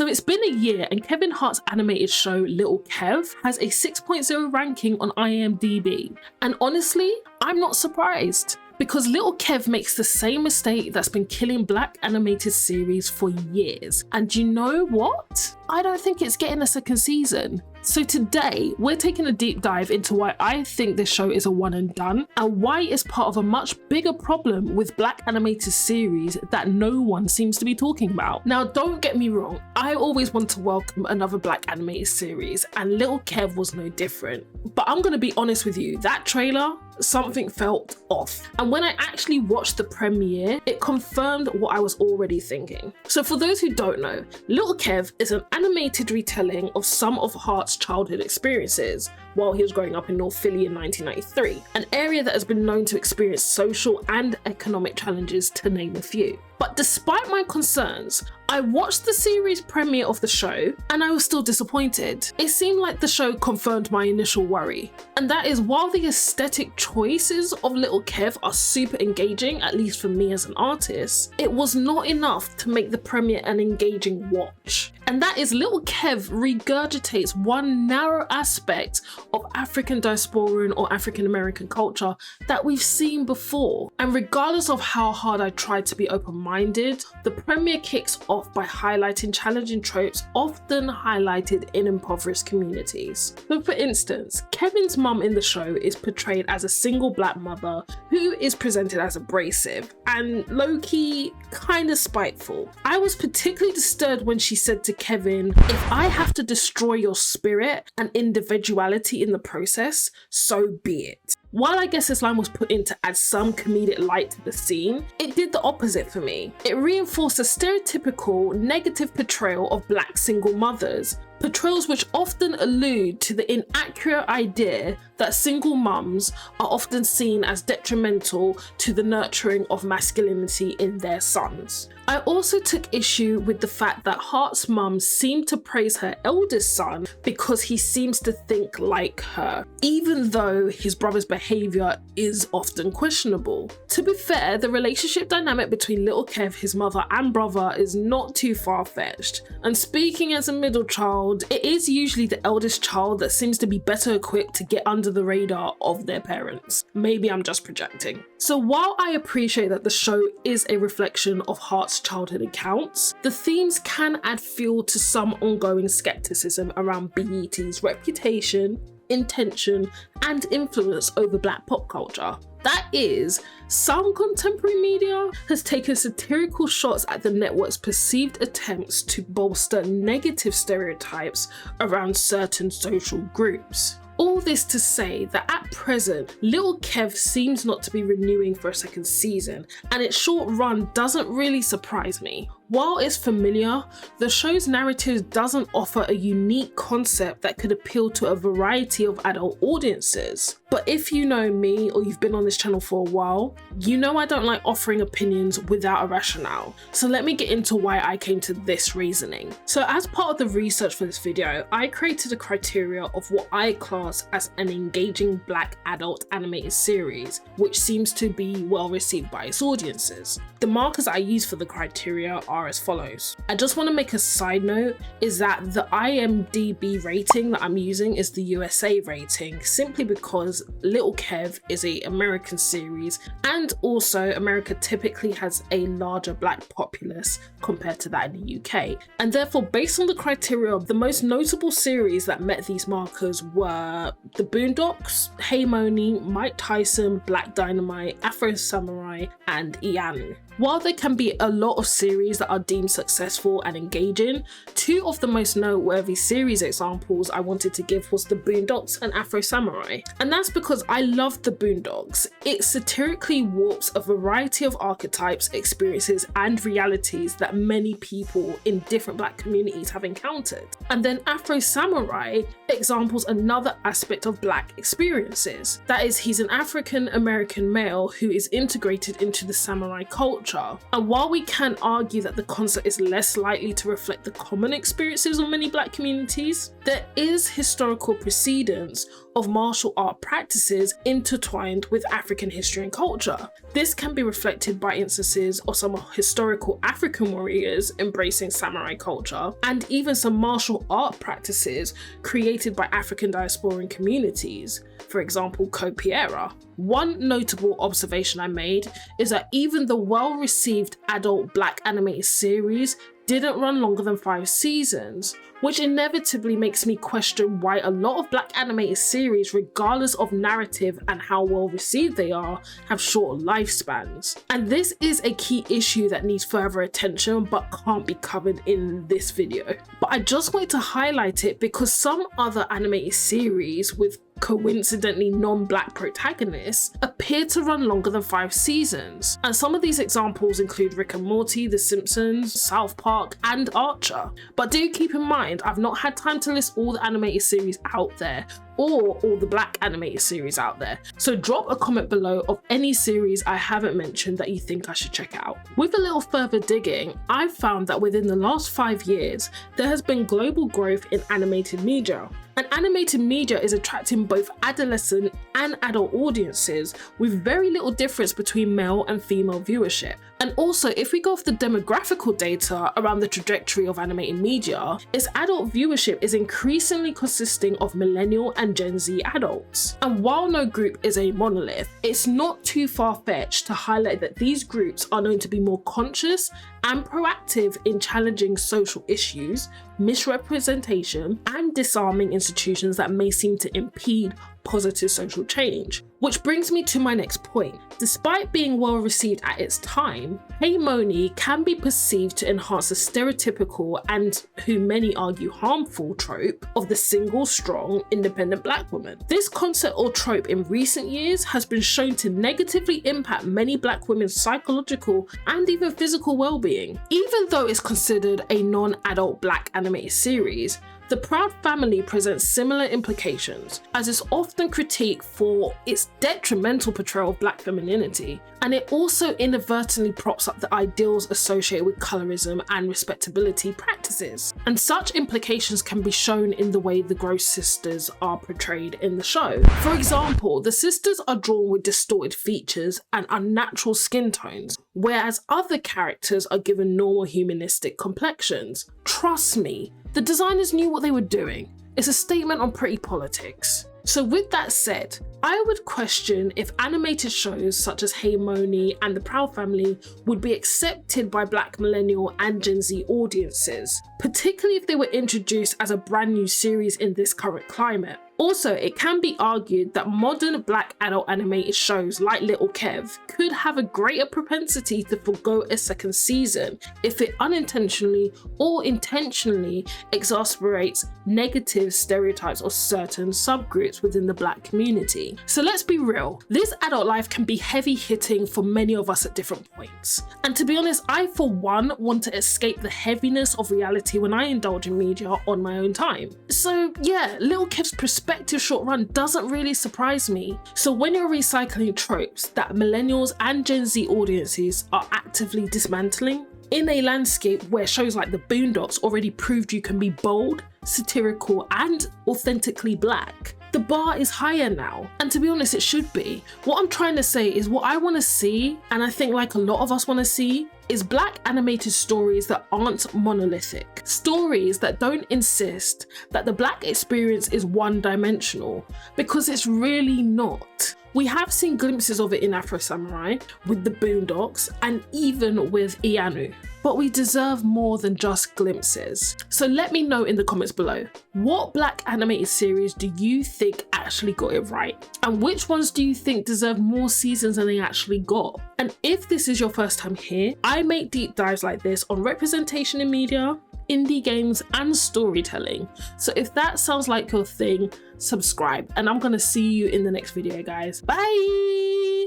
So it's been a year and Kevin Hart's animated show Lil Kev has a 6.0 ranking on IMDb. And honestly, I'm not surprised, because Lil Kev makes the same mistake that's been killing Black animated series for years. And you know what? I don't think it's getting a second season. So today, we're taking a deep dive into why I think this show is a one and done, and why it's part of a much bigger problem with Black animated series that no one seems to be talking about. Now, don't get me wrong, I always want to welcome another Black animated series, and Lil Kev was no different. But I'm gonna be honest with you, that trailer, something felt off. And when I actually watched the premiere, it confirmed what I was already thinking. So for those who don't know, Lil Kev is an animated retelling of some of Hart's childhood experiences while he was growing up in North Philly in 1993, an area that has been known to experience social and economic challenges, to name a few. But despite my concerns, I watched the series premiere of the show and I was still disappointed. It seemed like the show confirmed my initial worry, and that is, while the aesthetic choices of Lil Kev are super engaging, at least for me as an artist, it was not enough to make the premiere an engaging watch. And that is, Lil Kev regurgitates one narrow aspect of African diasporan or African American culture that we've seen before. And regardless of how hard I tried to be open-minded, the premiere kicks off by highlighting challenging tropes often highlighted in impoverished communities. So for instance, Kevin's mum in the show is portrayed as a single Black mother who is presented as abrasive and low-key kinda spiteful. I was particularly disturbed when she said to Kevin, "If I have to destroy your spirit and individuality in the process, so be it." While I guess this line was put in to add some comedic light to the scene, it did the opposite for me. It reinforced a stereotypical negative portrayal of Black single mothers, portrayals which often allude to the inaccurate idea that single mums are often seen as detrimental to the nurturing of masculinity in their sons. I also took issue with the fact that Hart's mum seemed to praise her eldest son because he seems to think like her, even though his brother's behaviour is often questionable. To be fair, the relationship dynamic between Lil Kev, his mother and brother, is not too far-fetched. And speaking as a middle child, it is usually the eldest child that seems to be better equipped to get under the radar of their parents. Maybe I'm just projecting. So while I appreciate that the show is a reflection of Hart's childhood accounts, the themes can add fuel to some ongoing skepticism around BET's reputation, intention, and influence over Black pop culture. That is, some contemporary media has taken satirical shots at the network's perceived attempts to bolster negative stereotypes around certain social groups. All this to say that at present, Lil Kev seems not to be renewing for a second season, and its short run doesn't really surprise me. While it's familiar, the show's narrative doesn't offer a unique concept that could appeal to a variety of adult audiences. But if you know me, or you've been on this channel for a while, you know I don't like offering opinions without a rationale. So let me get into why I came to this reasoning. So as part of the research for this video, I created a criteria of what I class as an engaging Black adult animated series, which seems to be well received by its audiences. The markers I use for the criteria are as follows. I just want to make a side note, is that the IMDb rating that I'm using is the USA rating, simply because Lil Kev is an American series, and also America typically has a larger Black populace compared to that in the UK. And therefore, based on the criteria, the most notable series that met these markers were The Boondocks, Hey Moni, Mike Tyson, Black Dynamite, Afro Samurai, and Ianu. While there can be a lot of series that are deemed successful and engaging, two of the most noteworthy series examples I wanted to give was The Boondocks and Afro Samurai. And that's because I love The Boondocks. It satirically warps a variety of archetypes, experiences, and realities that many people in different Black communities have encountered. And then Afro Samurai examples another aspect of Black experiences. That is, he's an African American male who is integrated into the samurai culture. And while we can argue that the concept is less likely to reflect the common own experiences on many Black communities, there is historical precedence of martial art practices intertwined with African history and culture. This can be reflected by instances of some historical African warriors embracing samurai culture, and even some martial art practices created by African diasporan communities, for example, Copiera. One notable observation I made is that even the well-received adult Black animated series didn't run longer than 5 seasons, which inevitably makes me question why a lot of Black animated series, regardless of narrative and how well received they are, have short lifespans. And this is a key issue that needs further attention but can't be covered in this video. But I just wanted to highlight it because some other animated series with coincidentally non-Black protagonists appear to run longer than 5 seasons. And some of these examples include Rick and Morty, The Simpsons, South Park, and Archer. But do keep in mind, I've not had time to list all the animated series out there, or all the Black animated series out there. So drop a comment below of any series I haven't mentioned that you think I should check out. With a little further digging, I've found that within the last 5 years, there has been global growth in animated media. And animated media is attracting both adolescent and adult audiences with very little difference between male and female viewership. And also, if we go off the demographical data around the trajectory of animated media, its adult viewership is increasingly consisting of millennial and Gen Z adults. And while no group is a monolith, it's not too far-fetched to highlight that these groups are known to be more conscious and proactive in challenging social issues, misrepresentation, and disarming institutions that may seem to impede positive social change. Which brings me to my next point. Despite being well received at its time, Hey Moni can be perceived to enhance the stereotypical and, who many argue, harmful trope of the single, strong, independent Black woman. This concept or trope in recent years has been shown to negatively impact many Black women's psychological and even physical well-being. Even though it's considered a non-adult Black animated series, The Proud Family presents similar implications, as it's often critiqued for its detrimental portrayal of Black femininity, and it also inadvertently props up the ideals associated with colorism and respectability practices. And such implications can be shown in the way the Gross sisters are portrayed in the show. For example, the sisters are drawn with distorted features and unnatural skin tones, whereas other characters are given normal humanistic complexions. Trust me, the designers knew what they were doing. It's a statement on pretty politics. So with that said, I would question if animated shows such as Hey Moni and The Proud Family would be accepted by Black millennial and Gen Z audiences, particularly if they were introduced as a brand new series in this current climate. Also, it can be argued that modern Black adult animated shows like Lil Kev could have a greater propensity to forgo a second season if it unintentionally or intentionally exacerbates negative stereotypes of certain subgroups within the Black community. So let's be real, this adult life can be heavy hitting for many of us at different points. And to be honest, I for one want to escape the heaviness of reality when I indulge in media on my own time. So yeah, Lil Kev's perspective short run doesn't really surprise me. So when you're recycling tropes that millennials and Gen Z audiences are actively dismantling, in a landscape where shows like The Boondocks already proved you can be bold, satirical, and authentically Black, the bar is higher now. And to be honest, it should be. What I'm trying to say is what I want to see, and I think like a lot of us want to see, is Black animated stories that aren't monolithic. Stories that don't insist that the Black experience is one-dimensional, because it's really not. We have seen glimpses of it in Afro Samurai, with The Boondocks, and even with Ianu. But we deserve more than just glimpses. So let me know in the comments below, what Black animated series do you think actually got it right? And which ones do you think deserve more seasons than they actually got? And if this is your first time here, I make deep dives like this on representation in media, indie games, and storytelling. So if that sounds like your thing, subscribe, and I'm gonna see you in the next video, guys. Bye!